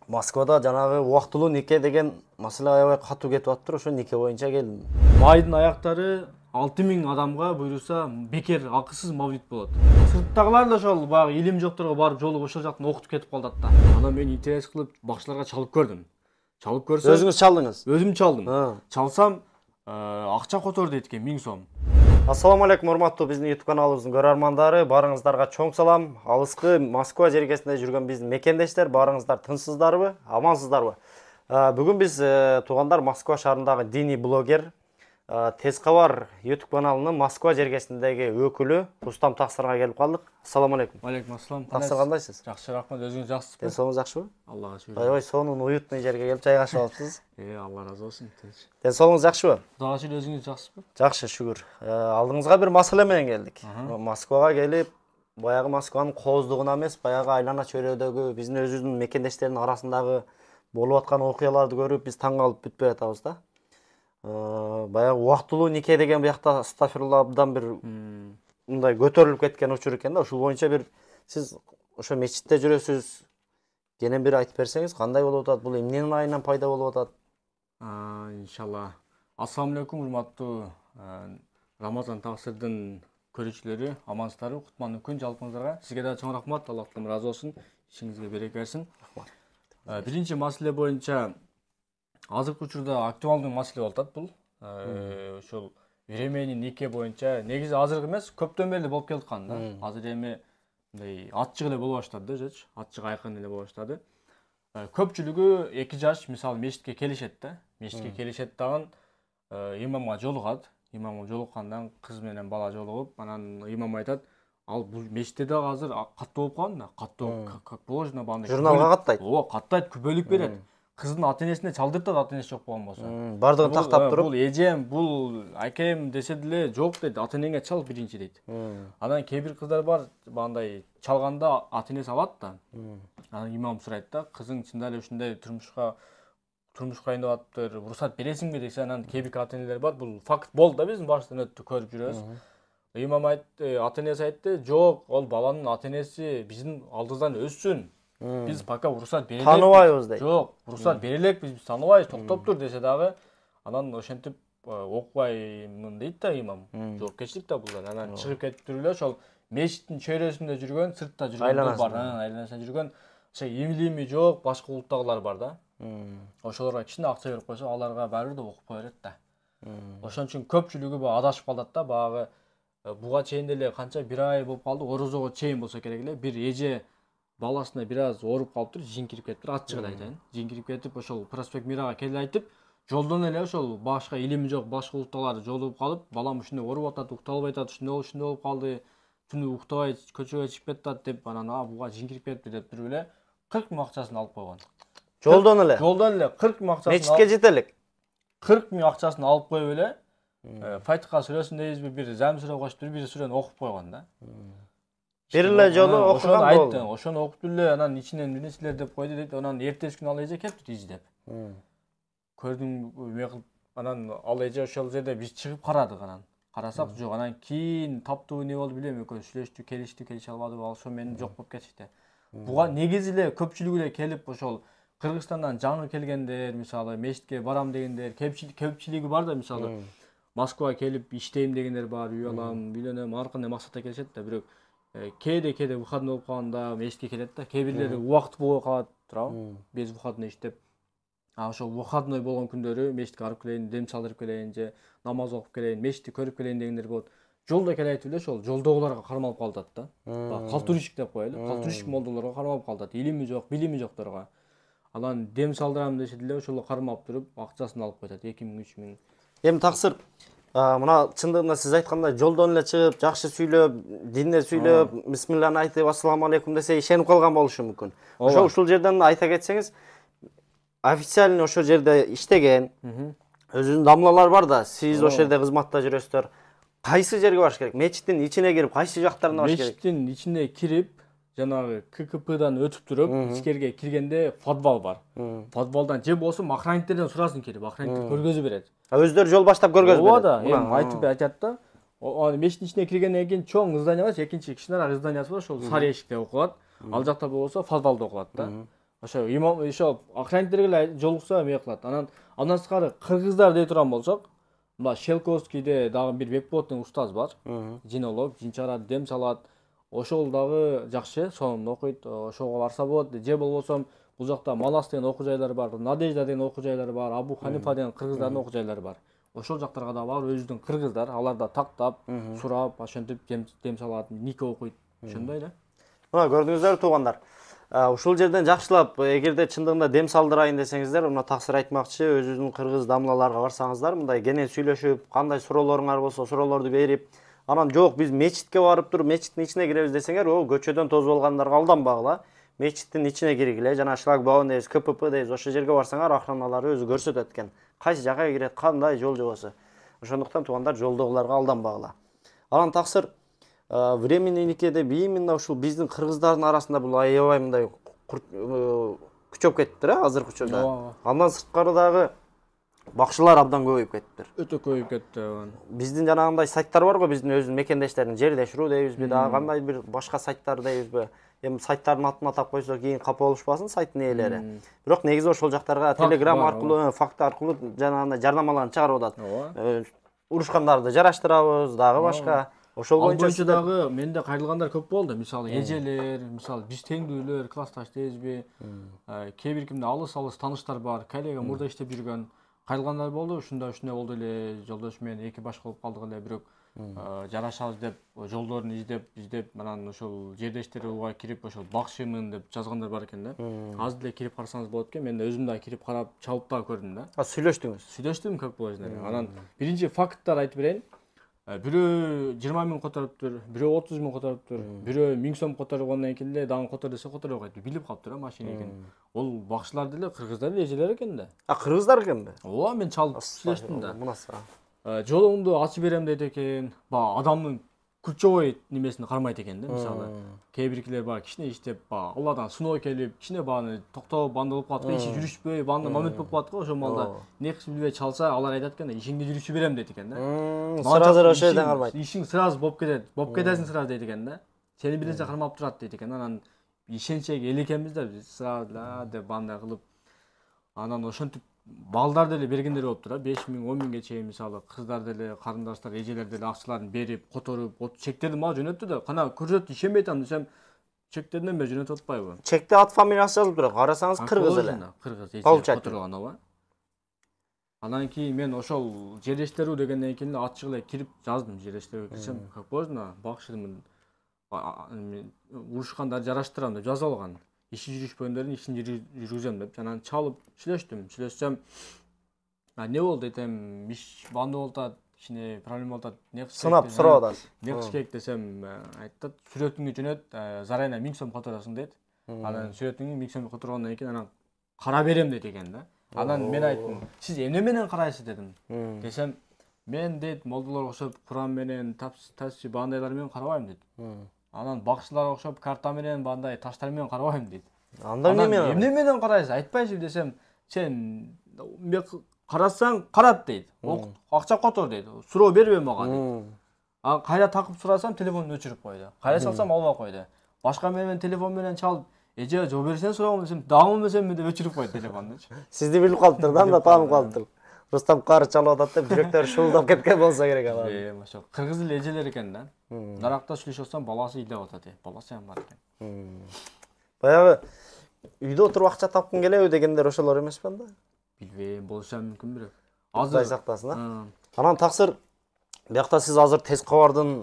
Москвада жанагы убактылуу нике деген маселе аябай катуу кетип атыптыр. Ошо нике боюнча келдим. Майдын аяктары 6000 адамга буйруса бекер акысыз мавлид болот. Сырттагылар да ошол баягы илим жокторго барып жолугуп ошол жактан окутуп кетип калдат да. Анан мен интерес кылып бакчыларга чалып көрдүм. Чалып көрсөм, Өзүңүз чалдыңыз? Өзүм чалдым. Чалсам акча котор дейт экен 1000 сом. Ассаламу алейкум, урматтуу биздин YouTube каналыбыздын көрөрмандары, барыңыздарга чоң салам. Алыскы Москва жергесинде жүргөн биздин мекендештер, барыңыздар тынчсыздарбы, амансыздарбы? Бүгүн биз туугандар Москва шаарындагы диний блогер, Тез кабар YouTube каналынын Москва жергесиндеги өкүлү Рустам Таксырга келип калдык. Ассаламу алейкум. Алейкум ассалам. Таксыр кандайсыз? Жакшы, рахмат. Өзүңүз жакшысызбы? Ден соолугуңуз жакшыбы? Аллага шүгүр. Аябай сонун, уютный жерге келип жайгашып алыпсыз. Алла разы болсун. Ден соолугуңуз жакшыбы? Кудайга шүгүр, өзүңүз жакшысызбы? Жакшы, шүгүр. Алдыңызга бир маселе менен келдик. Москвага келип, баягы Москванын кооздугуна эмес, баягы айлана чөйрөдөгү биздин өзүбүздүн мекендештердин арасындагы болуп аткан окуяларды көрүп, биз таң калып бүтпөй атабыз да. Баягы убактылуу нике деген буякта астафирулла абдан бир мындай көтөрүлүп кеткен учур экен да. Ушул боюнча бир сиз ошо мечитте жүрөсүз. Кенен бир айтып берсеңиз, кандай болуп атат? Бул эмненин айынан пайда болуп атат? Иншалла. Ассаламу алейкум, урматтуу Рамазан Таксырдын көрүүчүлөрү, амансыздарбы? Кутмандуу күн жалпыңыздарга. Сизге да чоң рахмат, Аллахтан разы болсун. Ишиңизге береке берсин. Биринчи маселе боюнча азыркы учурда актуалдуу маселе болуп атат бул. Ошол времени нике боюнча негизи азыр эмес, көптөн бери болуп келаткан да. Азыр эми мындай ачык эле боло баштады да, ачык айкын эле боло баштады. Көпчүлүгү 2 жаш мисалы мечитке келишет да. Мечитке келишет дагы имамга жолугат. Имамга жолуккандан кыз менен бала жолугуп, анан имам айтат, ал бул мечитте дагы азыр каттуу болуп калган да. Каттуу как положено бандай. Журналга каттайт. Ооба, каттайт, күбөлүк берет. Кыздын ата-энесине чалдыртат, ата-энеси жок болгон болсо. Бардыгын тактап туруп, бул эжем, бул акем десе деле жок дейт, ата-энеңе чал биринчи дейт. Анан кээ бир кыздар бар, бандай чалганда ата-энеси алат да. Анан имам сурайт да, кызың чында эле ушундай турмушка кайын деп атыптыр, уруксат бересиңби десе, анан кээ бир ата-энелер бар, бул факт болду да, биздин башкы өттү көрүп жүрөбүз. Имам айтты, ата-энеси айтты, жок, ол баланын ата-энеси биздин алдыбыздан өссүн. Биз пока уруксат берелек. Тааныбайбыз дейт. Жок, уруксат берелек, биз тааныбайбыз, токтоп тур десе дагы, анан ошентип окубаймын дейт да имам. Жоопкерчилик да бул. Анан чыгып кетип туруп эле ошол мечиттин чөйрөсүндө жүргөн, сыртта жүргөндөр бар, айланасында жүргөн, ошо имилими жок, башка улуттагылар бар да. Ошолорго кичине акча берип койсо, аларга баары да окуп кое берет да. Ошон үчүн көпчүлүгү адашып калат да, багы буга чейин деле канча бир ай болуп калды, орозого чейин болсо керек эле, бир эже баласына бир аз ооруп калыптыр, жиңкирип кетиптир, ачык эле айтайын. Жиңкирип кетип, ошол проспект Мирага келип айтып, жолдон эле ошол башка илими жок, башка улуттагылар жолугуп калып, балам ушундай ооруп атат, укталып атат, ушундай болуп калды, түнү уктабай көчөгө чыгып кетип деп, анан буга жиңкирип кетиптир деп туруп эле 40 000 акчасын алып койгон. Жолдон эле. 40 000 акчасын. Мечитке жетелик. 40 000 акчасын алып коюп эле, Фатиха сүрөсүн дейбизби, бир зам сүрө коштур, бир сүрөнү окуп койгон да. Бир эле жолу окуган болду. Ошону окуп эле, анан ичинен бир нерселер деп койду дейт. Анан эртеси күнү ал эже келиптир издеп. Көрдүм эме кылып, анан ал эже ошол жерде биз чыгып карадык анан. Карасак жок, анан кийин таптуу не болду билем, экөө сүйлөштү, келише албадыбы, ал ошо менен жок болуп кетишти. Буга негизи эле көпчүлүгү эле келип ошол Кыргызстандан жаңы келгендер, мисалы мечитке барам дегендер, көпчүлүгү бар да, мисалы Москвага келип иштейм дегендер бар, үй алам, үйлөнөм, ар кандай максатта келишет да, бирок кээде выходной болуп калганда мечитке келет да, кээ бирлери убакыт болбой калат, туурабы? Без выходной иштеп. Ошол выходной болгон күндөрү мечитке барып келейин, дем салдырып келейин же намаз окуп келейин, мечитти көрүп келейин дегендер болот. Жолдо келет эле ошол жолдогуларга кармалып калат да. Калтурушик деп коелу, калтурушик молдолорго кармалып калат, илими жок, билими жокторго. Анан дем салдырам десе деле ошол кармап туруп, акчасын алып коет, 2000, 3000. Эми Таксыр, мына чындыгында сиз айткандай жолдон эле чыгып, жакшы сүйлөп, динде сүйлөп, бисмиллахны айтып, ассаламу алейкум десе ишенип калган болушу мүмкүн. Ушул жерден айта кетсеңиз, официально ошол жерде иштеген, өзүнүн дамлалар бар да, сиз ошол жерде кызматта жүрөсүздөр. Кайсы жерге барыш керек? Мечиттин ичине кирип, кайсы жактарына барыш керек? Мечиттин ичине кирип, жанагы ККПдан өтүп туруп, ичкерге киргенде подвал бар. Подвалдан же болсо охранниктерден сурасын кирип, охранниктер көргөзүп берет. Өздөрү жол баштап көргөзүп берет. Ооба да, эми айтып айтат да. Мечиттин ичине киргенден кийин чоң здание бар, экинчи кичинерак зданиясы бар, ошол сары эшикте окулат. Ал жакта болсо подвалда окулат да. Ошо имам ошо охранниктерге эле жолукса эме кылат. Андан сырткары кыргыздар дей турган болсок, мына Шелковскийде дагы бир Бекболоттун устаз бар. Жинолог, жин чыгарат, дем салат. Ошол дагы жакшы, сонун окуйт. Ошого барса болот. Же болбосо бул жакта Малас деген окуу жайлар бар, Надежда деген окуу жайлар бар, Абу Ханифа деген кыргыздардын окуу жайлары бар. Ошол жактарга да барып өзүбүздүн кыргыздар, алар да тактап, сурап, ошентип дем салат, нике окуйт. Ошондой эле. Мына көрдүңүздөр туугандар. Ушул жерден жакшылап, эгерде чындыгында дем салдырайын десеңиздер, мына таксир айтмакчы, өзүбүздүн кыргыз дамлаларга барсаңыздар, мындай кенен сүйлөшүп, кандай суроолоруңар болсо, суроолорду берип, анан жок, биз мечитке барып туруп, мечиттин ичине киребиз десеңер, о, көчөдөн тозуп алгандарга алданбагыла. Мечиттин ичине киргиле, жана шлагбаум дейбиз, КПП дейбиз, ошол жерге барсаңар, охраналары өзү көрсөтөт экен. Кайсы жакка кирет, кандай жол жобосу. Ошондуктан туугандар жолдогуларга алданбагыла. Анан таксыр временный нике деп именно ушул биздин кыргыздардын арасында бул аябай мындай күчөп кетиптир, азыркы учурда. Андан сырткары дагы бакчылар абдан көбөйүп кетиптир. Өтө көбөйүп кетти. Биздин жанагындай сайттар барго, биздин өзүнүн мекендештердин жердеш.ру дейбизби, дагы кандай бир башка сайттар дейбизби. Эми сайттардын атын атап койсок, кийин капа болушпасын сайттын ээлери. Бирок негизи ошол жактарга Telegram аркылуу, факт аркылуу жанагындай жарнамаларын чыгарып атат. Урушкандарды жараштырабыз, дагы башка. Ошол боюнча дагы менде кайрылгандар көп болду. Мисалы эжелер, мисалы биз теңдүүлөр, классташ дейбизби. Кээ бир кимде алыс тааныштар бар, коллега мурда иштеп жүргөн кайрылгандар болду. Ушундай болду эле, жолдош менен эки башка болуп калдык эле, бирок жарашабыз деп жолдорун издеп, анан ошол жердештери уга кирип, ошол бакчымын деп жазгандар бар экен да. Азыр деле кирип карасаңыз болот экен. Мен өзүм да кирип карап, чалып да көрдүм да. Сүйлөштүңүз? Сүйлөштүм, как положено. Анан биринчи факттар айтып берейин. Бирөө 20 миң которуптур, бирөө 30 миң которуптур, бирөө 1000 сом которгондон кийин эле дагы котор десе которо койт. Билип калыптыр машина экенин. Ол бакчылар деле кыргыздар эле эжелер экен да. Кыргыздар экенби? Ооба, мен чалып сүйлөштүм да. Мунаса. Жолуңду ачып берем дейт экен. Баягы адамдын ключевой немесин кармайт экен да, мисалы. Кээ биркилер бар, кичине иштеп, Алладан сыноо келип, кичине бааны токтоп, банда болуп калат, иши жүрүшпөй, банда момент болуп калат го, ошол малда не кылышын билбей чалса, алар айтат экен да, ишиңди жүрүшү берем дейт экен да. Сразу ошол жерден кармайт. Ишиң сразу болуп кетет, болуп кетесиң сразу дейт экен да. Сени бир нерсе кармап турат дейт экен. Анан ишенчек эл экенбиз да, биз сразу деп банда кылып, анан ошентип балдар деле бергендер болуптур, 5 миң, 10 миңге чейин мисалы кыздар деле, карындаштар, эжелер деле акчаларын берип, которуп, чектерди мага жөнөттү да. Кана көрсөт, ишенбей атам десем, чектерден бери жөнөтүп атпайбы? Чекте ат фамилиясы жазылып турат. Карасаңыз кыргыз эле. Кыргыз эже которгон ооба. Анан кийин мен ошол жердештер.ру дегенден кийин ачык эле кирип жаздым, жердештерге кирсем, как можно бакчымын. Урушкандар жараштырам деп жазып алган. Иши жүрүшпөгөндөрдүн ишин жүргүзөм деп. Анан чалып сүйлөштүм. Не болду десем, иш банда болуп атат, кичине проблема болуп атат. Не кылыш керек? Сынап сурап атат. Не кылыш керек десем, айтат, сүрөтүңдү жөнөт, зарайна 1000 сом которосуң дейт. Анан сүрөтүңдү 1000 сом которгондон кийин анан кара берем дейт экен да. Анан мен айттым, сиз эмне менен карайсыз дедим. Десем, мен дейт молдолорго окшоп Куран менен, тасбih бандайлар менен карабайм дейт. Анан бакчыларга окшоп карта менен, бандай таштар менен карабайм дейт. Андан эмне менен карайсыз? Айтпайсызбы десем, сен карасаң карат дейт. Акча котор дейт. Суроо бербе мага дейт. А кайра такып сурасам, телефонду өчүрүп койду. Кайра салсам албай койду. Башка менен телефон менен чалып, эже жооп берсең сураган десем, дагы эмесемби деп өчүрүп койду телефондучу. Сизди билип калыптыр да, анда таанып калыптыр. Рустам кары чалып атат деп жүрөктөрү шуулдап кеткен болсо керек алар. Ошо кыргыз эле эжелер экен да. Даракта сүйлөшүп атсам, баласы ыйлап атат, баласы ham бар экен. Баягы үйдө отуруп акча тапкын келеби дегендер ошолор эмеспи анда? Билбейм, болушу мүмкүн бирок. Азыр сактасын, а? Анан таксыр биякта сиз азыр Тез кабардын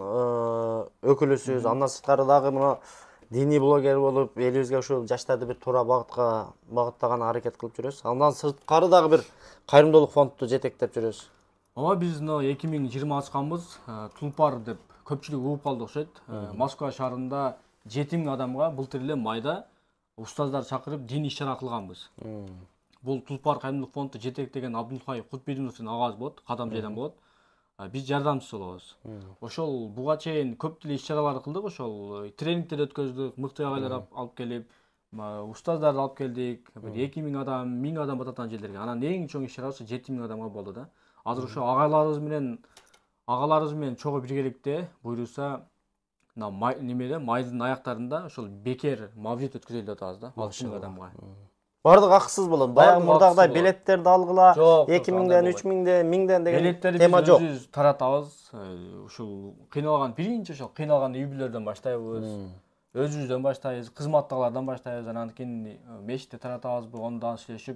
өкүлүсүз, андан сырткары дагы мына диний блогер болуп, элибизге ушул жаштарды бир туура багыттаган аракет кылып жүрөсүз. Андан сырткары дагы бир кайрымдуулук фондду жетектеп жүрөсүз. Ооба, биз 2020 ачканбыз, Тулпар деп көпчүлүк угуп калды окшойт. Москва шаарында 7000 адамга былтыр эле майда устаздар чакырып дин иш-чара кылганбыз. Бул Тулпар кайрымдуулук фонду жетектеген Абдулхай Кутбединовдун агасы болот, кадам жайдан болот. Биз жардамчысы болобуз. Ошол буга чейин көп деле иш-чаралар кылдык, ошол тренингдер өткөздүк, мыкты агайлар алып келип, устаздарды алып келдик. 2000 адам, 1000 адам бататан жерлерге. Анан эң чоң иш-чара ошо 7000 адамга болду да. Азыр ошо агаларыбыз менен чогуу биргеликте буйруса немеде майдын аяктарында ошол бекер мавлид өткөзөлү деп атабыз да, 6000 адамга. Бардык акысыз болот. Баягы мурдагыдай билеттерди алгыла, Жок, 2000ден, 3000ден, 1000ден деген тема билеттерди жок. биз өзүбүз таратабыз. Ушул кыйналган биринчи ошол кыйналган үй-бүлөлөрдөн баштайбыз. Өзүбүздөн баштайбыз, кызматтагылардан баштайбыз. Анан кийин мечитте таратабызбы, ондан сүйлөшүп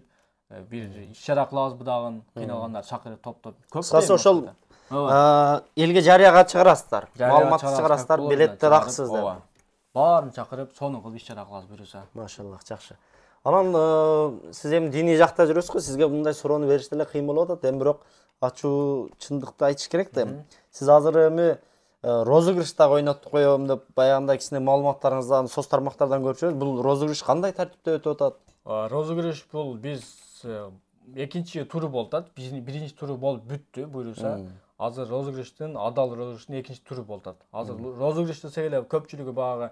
бир иш-чара кылабызбы дагы, кыйналгандар чакырып топтоп. Кыскасы ошол элге жарыяга чыгарасыздар. Маалымат чыгарасыздар, билеттер акысыз деп. Баарын чакырып, сону кылып иш-чара кылабыз буюрса. Машаллах, жакшы. Анан сиз эми диний жакта жүрөсүз го, сизге мындай суроону бериште эле кыйын болуп атат. Эми бирок ачуу чындыкты айтыш керек да. Сиз азыр эми розыгрышта ойноттук коём деп баягындай кичине маалыматтарыңыздан, соц тармактардан көрүп жүрөбүз. Бул розыгрыш кандай тартипте өтүп атат? Розыгрыш бул биз экинчи туру болуп атат. Биринчи туру болуп бүттү буюрса. Азыр розыгрыштын, адал розыгрыштын экинчи туру болуп атат. Азыр розыгрыш десек эле көпчүлүгү багы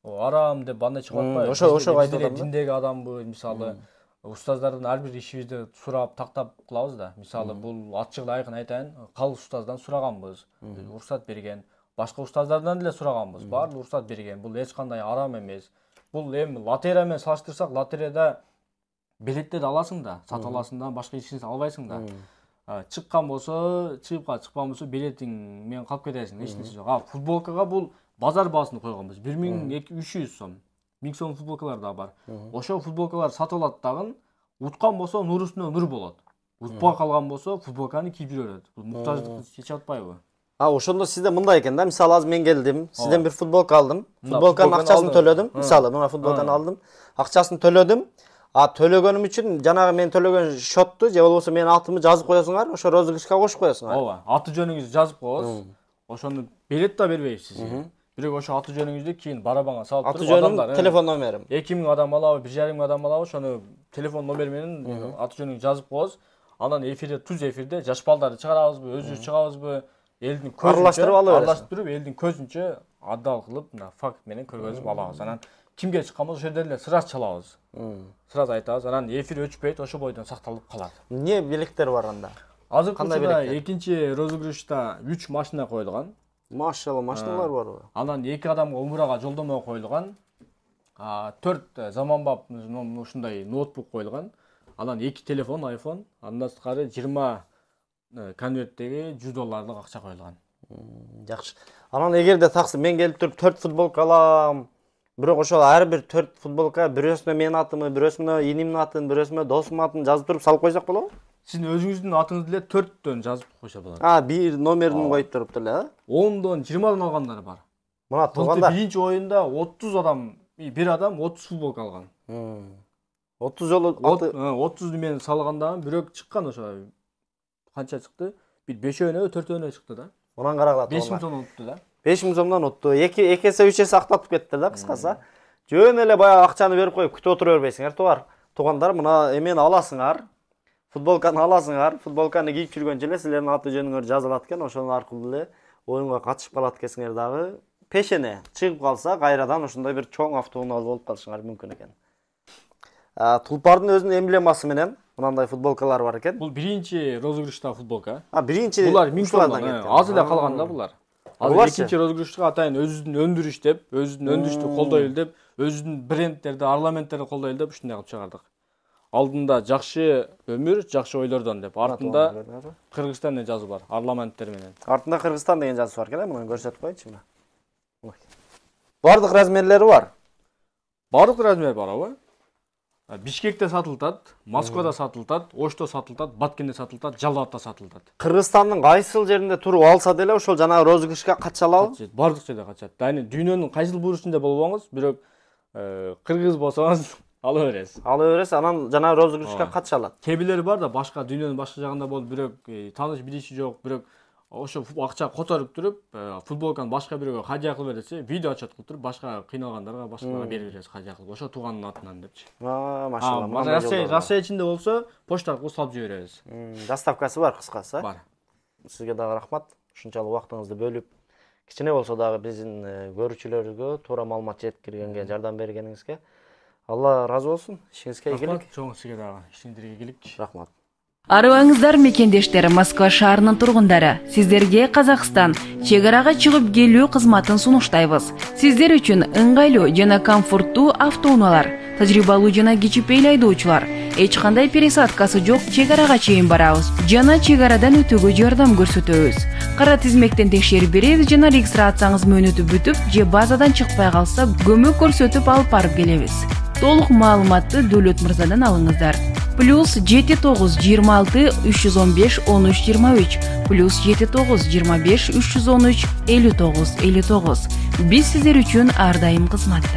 арам деп андай чыгып атпайбы? Ошо айтып атам. Диндеги адамбы, мисалы, устаздардын ар бир ишибизди сурап, тактап кылабыз да. Мисалы, бул ачык эле айкын айтайын, калыс устаздан сураганбыз, уруксат берген. Башка устаздардан деле сураганбыз, баары уруксат берген. Бул эч кандай арам эмес. Бул эми лотерея менен салыштырсак, лотереяда билеттерди аласың да, сатып аласың да, башка эч нерсе албайсың да. Чыккан болсо, чыгып чыкпан болсо билетиң менен калып кетесиң, эч нерсе жок. Футболкага бул базар баасын койгонбуз. 1300 сом. 1000 сом футболкалар да бар. Ошол футболкалар сатып алат дагы, уткан болсо нур үстүнө нур болот. Утпай калган болсо футболканы кийип жүрөт. Бул муктаждыкты чечип атпайбы? Ошондо сизде мындай экен да, мисалы азыр мен келдим, сизден бир футболка алдым. Футболканын акчасын төлөдүм. Мисалы, мына футболканы алдым. Акчасын төлөдүм. Төлөгөнүм үчүн жанагы мен төлөгөн счетту же болбосо менин атымды жазып коесуңар, ошо розыгрышка кошуп коесуңар. Ооба, аты жөнүңүздү жазып коебуз. Ошону билет да бербейбиз сизге. Бирок ошо аты жөнүңүздү кийин барабанга салып туруп, адамдар телефон номерим. 2000 адам алабы, 1,5 адам алабы, ошону телефон номер менен аты жөнүңүздү жазып коебуз. Анан эфирде, түз эфирде жаш балдарды чыгарабызбы, өзүбүз чыгабызбы, элдин көзүнчө аралаштырып, элдин көзүнчө адал кылып, мына факт менен көргөзүп алабыз. Анан кимге чыккан болсо ошол жерде эле сразу чалабыз. Сразу айтабыз. Анан эфир өчпөйт, ошо бойдон сакталып калат. Эмне белектер бар анда? Азыр кандай экинчи розыгрышта 3 машина коюлган. Машалла, машиналар барбы? Анан 2 адамга умурага жолдомо коюлган. 4 заманбап ушундай ноутбук коюлган. Анан 2 телефон, iPhone, андан сырткары 20 конверттеги $100 акча коюлган. Жакшы. Анан эгерде таксы мен келип туруп 4 футболка алам, бирок ошол ар бир 4 футболка бирөөсүнө менин атымы, бирөөсүнө инимдин атын, бирөөсүнө досумдун атын жазып туруп салып койсок болобу? Сиздин өзүңүздүн атыңызды эле 4төн жазып койсо болот. Бир номерин коюп туруп деле, 10дон 20дан алгандар бар. Мына туугандар. Биринчи оюнда 30 адам, бир адам 30 футболка алган. 30 жолу 30ду мен салганда бирок чыккан ошо. Канча чыкты? Бир 5өөнө, 4өөнө чыкты да. Онан карагыла 5000 сомдон утту да. 5000 сомдон утту. 2 эсе 3 эсе актатып кеттиler да, кыскасы. Жөн эле баягы акчаны берип коюп күтүп отура бербейсиңер, туугандар, мына эмени аласыңар. Футболканы аласыңар, футболканы кийип жүргөнчө эле силердин аты жөнүңөр жазылат экен, ошонун аркылуу эле оюнга катышып калат экенсиңер дагы. Пешене чыгып калса, кайрадан ошондой бир чоң автоунаа болуп калышыңар мүмкүн экен. Тулпардын өзүнүн эмблемасы менен мындай футболкалар бар экен. Бул биринчи розыгрышта футболка. Биринчи булар 1000 сомдон кеткен. Аз эле калган да булар. Азыр экинчи розыгрышка атайын өзүнүн өндүрүш деп, өзүнүн өндүрүштү колдойлу деп, өзүнүн брендтерди, арламенттерди колдойлу деп ушундай кылып чыгардык. Алдында жакшы өмүр, жакшы ойлордон деп, артында Кыргызстан деген жазуу бар, арламенттер менен. Артында Кыргызстан деген жазуу бар экен, муну көрсөтүп коеюнчу мына. Бардык размерлери бар. Бардык размер бар, ооба. Бишкекте сатылтат, Москвада сатылтат, Ошто сатылтат, Баткенде сатылтат, Жалал Абадта сатылтат. Кыргызстандын кайсыл жеринде туруп алса деле ошол жанагы розыгрышка катыша алабы? Бардык жерде катышат. Дайны дүйнөнүн кайсыл буручунда болбоңуз, бирок кыргыз болсоңуз ала бересиз. Ала бересиз, анан жанагы розыгрышка катыша алат. Кээ бирлери бар да, башка дүйнөнүн башка жагында болуп, бирок тааныш билиши жок, бирок ошо акча которуп туруп, футболканы башка бирөөгө хадия кылып берсе, видео отчет кылып туруп, башка кыйналгандарга, башкаларга берип бересиз хадия кылып. Ошо тууганын атынан депчи. Машалла. Россия ичинде болсо, почта аркылуу салып жиберебиз. Доставкасы бар, кыскасы. Бар. Сизге дагы рахмат. Ушунчалык убактыңызды бөлүп, кичине болсо дагы биздин көрүүчүлөргө туура маалымат жеткиргенге, жардам бергениңизге Алла разы болсун. Ишиңизге ийгилик. Чоң сизге дагы ишиңизге ийгилик. Рахмат. Арыбаңыздар мекендештер, Москва шаарынын тургундары. Сиздерге Казакстан чек арага чыгып келүү кызматын сунуштайбыз. Сиздер үчүн ыңгайлуу жана комфорттуу автоунаалар, тажрыйбалуу жана кичипейил айдоочулар, эч кандай пересадкасы жок чек арага чейин барабыз жана чек арадан өтүүгө жардам көрсөтөбүз. Кара тизмектен текшерип беребиз жана регистрацияңыз мөөнөтү бүтүп же базадан чыкпай калса көмөк көрсөтүп алып барып келебиз. Толук маалыматты Дөөлөт мырзадан алыңыздар. +79 26 315 13 23 +79 25 313 59 59. Биз сиздер үчүн ар дайым кызматта.